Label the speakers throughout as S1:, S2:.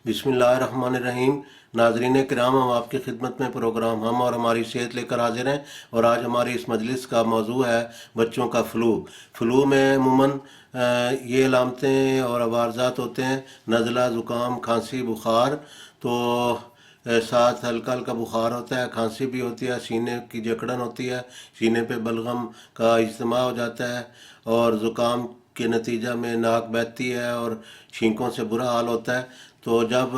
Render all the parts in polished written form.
S1: بسم اللہ الرحمن الرحیم۔ ناظرین کرام، ہم آپ کی خدمت میں پروگرام ہم اور ہماری صحت لے کر حاضر ہیں، اور آج ہماری اس مجلس کا موضوع ہے بچوں کا فلو میں عموماً یہ علامتیں اور عوارضات ہوتے ہیں: نزلہ، زکام، کھانسی، بخار۔ تو ساتھ ہلکا ہلکا بخار ہوتا ہے، کھانسی بھی ہوتی ہے، سینے کی جکڑن ہوتی ہے، سینے پہ بلغم کا اجتماع ہو جاتا ہے، اور زکام کے نتیجہ میں ناک بہتی ہے اور چھینکوں سے برا حال ہوتا ہے۔ تو جب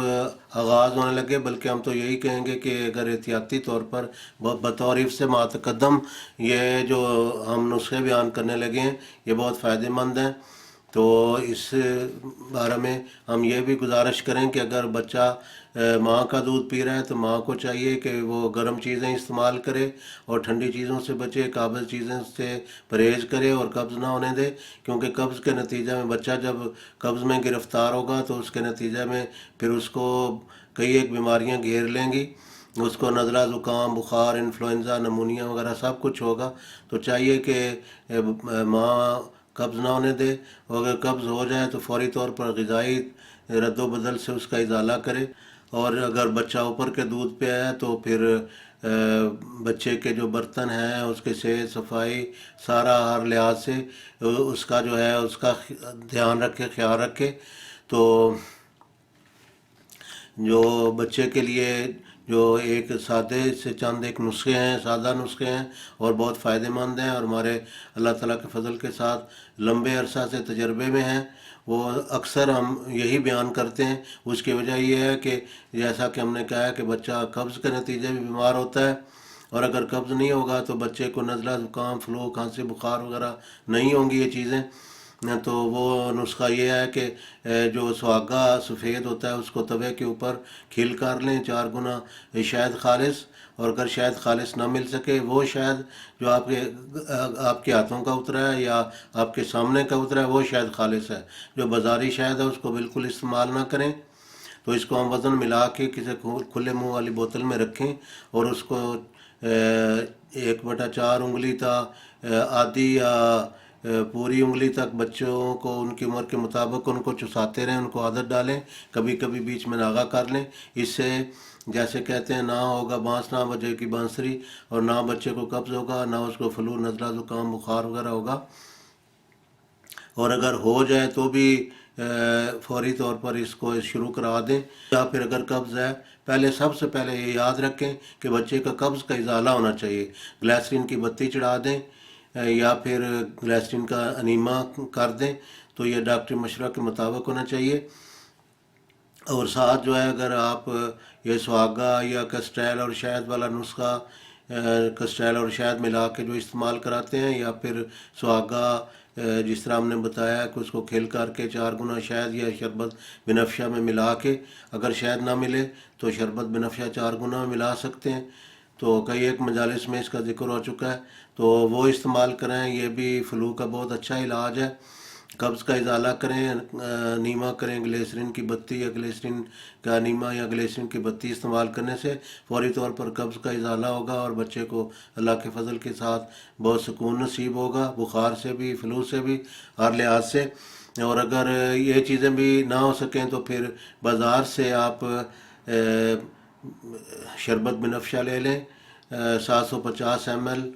S1: آغاز ہونے لگے، بلکہ ہم تو یہی کہیں گے کہ اگر احتیاطی طور پر بطور حفظ متقدم یہ جو ہم نسخے بیان کرنے لگے ہیں، یہ بہت فائدہ مند ہیں۔ تو اس بارے میں ہم یہ بھی گزارش کریں کہ اگر بچہ ماں کا دودھ پی رہا ہے تو ماں کو چاہیے کہ وہ گرم چیزیں استعمال کرے اور ٹھنڈی چیزوں سے بچے، قابل چیزیں سے پرہیز کرے اور قبض نہ ہونے دے، کیونکہ قبض کے نتیجہ میں بچہ جب قبض میں گرفتار ہوگا تو اس کے نتیجہ میں پھر اس کو کئی ایک بیماریاں گھیر لیں گی، اس کو نزلہ، زکام، بخار، انفلوئنزا، نمونیا وغیرہ سب کچھ ہوگا۔ تو چاہیے کہ ماں قبض نہ ہونے دے، اور اگر قبض ہو جائے تو فوری طور پر غذائی رد و بدل سے اس کا ازالہ کرے، اور اگر بچہ اوپر کے دودھ پہ ہے تو پھر بچے کے جو برتن ہیں اس کے صحت صفائی سارا ہر لحاظ سے اس کا جو ہے اس کا دھیان رکھے، خیال رکھے۔ تو جو بچے کے لیے جو ایک سادے سے چند ایک نسخے ہیں، سادہ نسخے ہیں اور بہت فائدہ مند ہیں، اور ہمارے اللہ تعالیٰ کے فضل کے ساتھ لمبے عرصہ سے تجربے میں ہیں، وہ اکثر ہم یہی بیان کرتے ہیں۔ اس کی وجہ یہ ہے کہ جیسا کہ ہم نے کہا ہے کہ بچہ قبض کے نتیجے میں بیمار ہوتا ہے، اور اگر قبض نہیں ہوگا تو بچے کو نزلہ، زکام، فلو، کھانسی، بخار وغیرہ نہیں ہوں گی یہ چیزیں۔ تو وہ نسخہ یہ ہے کہ جو سہاگا سفید ہوتا ہے اس کو توے کے اوپر کھل کر لیں 4 گنا شہد خالص، اور اگر شہد خالص نہ مل سکے، وہ شہد جو آپ کے ہاتھوں کا اترا ہے یا آپ کے سامنے کا اترا ہے وہ شہد خالص ہے۔ جو بازاری شہد ہے اس کو بالکل استعمال نہ کریں۔ تو اس کو ہم وزن ملا کے کسی کھلے منہ والی بوتل میں رکھیں، اور اس کو 1/4 انگلی تا آدھی یا پوری انگلی تک بچوں کو ان کی عمر کے مطابق ان کو چساتے رہیں، ان کو عادت ڈالیں، کبھی کبھی بیچ میں ناغہ کر لیں۔ اس سے جیسے کہتے ہیں، نہ ہوگا بانس نہ بجے کی بانسری، اور نہ بچے کو قبض ہوگا، نہ اس کو فلو، نزلہ، زکام، بخار وغیرہ ہوگا۔ اور اگر ہو جائے تو بھی فوری طور پر اس کو شروع کرا دیں، یا پھر اگر قبض ہے سب سے پہلے یہ یاد رکھیں کہ بچے کا قبض کا ازالہ ہونا چاہیے۔ گلیسرین کی بتی چڑھا دیں، یا پھر گلیسرین کا انیما کر دیں، تو یہ ڈاکٹری مشورہ کے مطابق ہونا چاہیے۔ اور ساتھ جو ہے اگر آپ یہ سہاگا یا کسٹریل اور شہد والا نسخہ، کسٹریل اور شہد ملا کے جو استعمال کراتے ہیں، یا پھر سہاگا جس طرح ہم نے بتایا کہ اس کو کھل کر کے 4 گنا شہد یا شربت بنفشہ میں ملا کے، اگر شہد نہ ملے تو شربت بنفشہ 4 گنا میں ملا سکتے ہیں۔ تو کئی ایک مجالس میں اس کا ذکر ہو چکا ہے، تو وہ استعمال کریں، یہ بھی فلو کا بہت اچھا علاج ہے۔ قبض کا ازالہ کریں، نیما کریں، گلیسرین کی بتی یا گلیسرین کا نیما یا گلیسرین کی بتی استعمال کرنے سے فوری طور پر قبض کا ازالہ ہوگا، اور بچے کو اللہ کے فضل کے ساتھ بہت سکون نصیب ہوگا، بخار سے بھی، فلو سے بھی، ہر لحاظ سے۔ اور اگر یہ چیزیں بھی نہ ہو سکیں تو پھر بازار سے آپ شربت بنفشہ لے لیں، 750 ml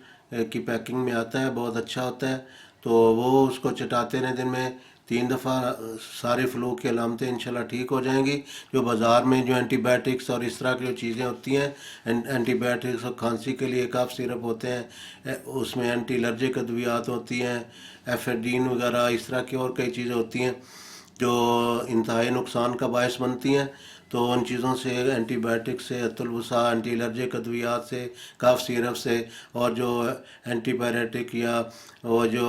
S1: کی پیکنگ میں آتا ہے، بہت اچھا ہوتا ہے۔ تو وہ اس کو چٹاتے رہیں دن میں 3 دفعہ، سارے فلو کی علامتیں انشاءاللہ ٹھیک ہو جائیں گی۔ جو بازار میں جو اینٹی بائیوٹکس اور اس طرح کی جو چیزیں ہوتی ہیں، اینٹی بائیوٹکس اور کھانسی کے لیے کاف سیرپ ہوتے ہیں، اس میں اینٹی الرجک ادویات ہوتی ہیں، ایفیڈین وغیرہ، اس طرح کی اور کئی چیزیں ہوتی ہیں جو انتہائی نقصان کا باعث بنتی ہیں۔ تو ان چیزوں سے، اینٹی بائیوٹک سے، الوسا، اینٹی الرجک ادویات سے، کاف سیرپ سے، اور جو اینٹی پیریٹک یا وہ جو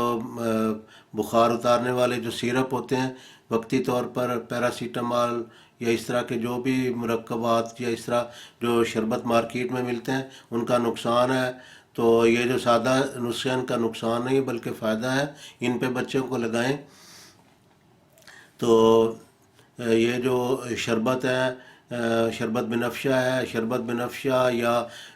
S1: بخار اتارنے والے جو سیرپ ہوتے ہیں، وقتی طور پر پیراسیٹامال یا اس طرح کے جو بھی مرکبات یا اس طرح جو شربت مارکیٹ میں ملتے ہیں، ان کا نقصان ہے۔ تو یہ جو سادہ نسخے ان کا نقصان نہیں بلکہ فائدہ ہے، ان پہ بچوں کو لگائیں۔ تو یہ جو شربت ہے، شربت بنفشہ ہے، شربت بنفشہ یا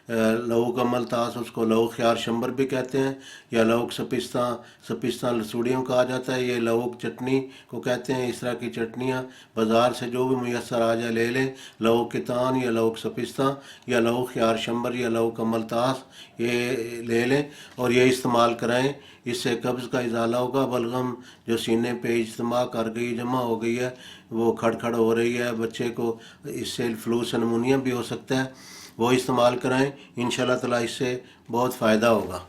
S1: لوک ملتاس، اس کو لوک خیار شمبر بھی کہتے ہیں، یا لوک سپستان لسوڑیوں کہا جاتا ہے، یہ لوک چٹنی کو کہتے ہیں۔ اس طرح کی چٹنیاں بازار سے جو بھی میسر آ جائے لے لیں، لوک کتان یا لوک سپستان یا لوک خیار شمبر یا لوک ملتاس یہ لے لیں اور یہ استعمال کرائیں۔ اس سے قبض کا ازالہ ہوگا، بلغم جو سینے پہ اجتماع کر گئی، جمع ہو گئی ہے، وہ کھڑ ہو رہی ہے، بچے کو اس سے فلو سے نمونیا بھی ہو سکتا ہے، وہ استعمال کرائیں، انشاءاللہ تعالی اس سے بہت فائدہ ہوگا۔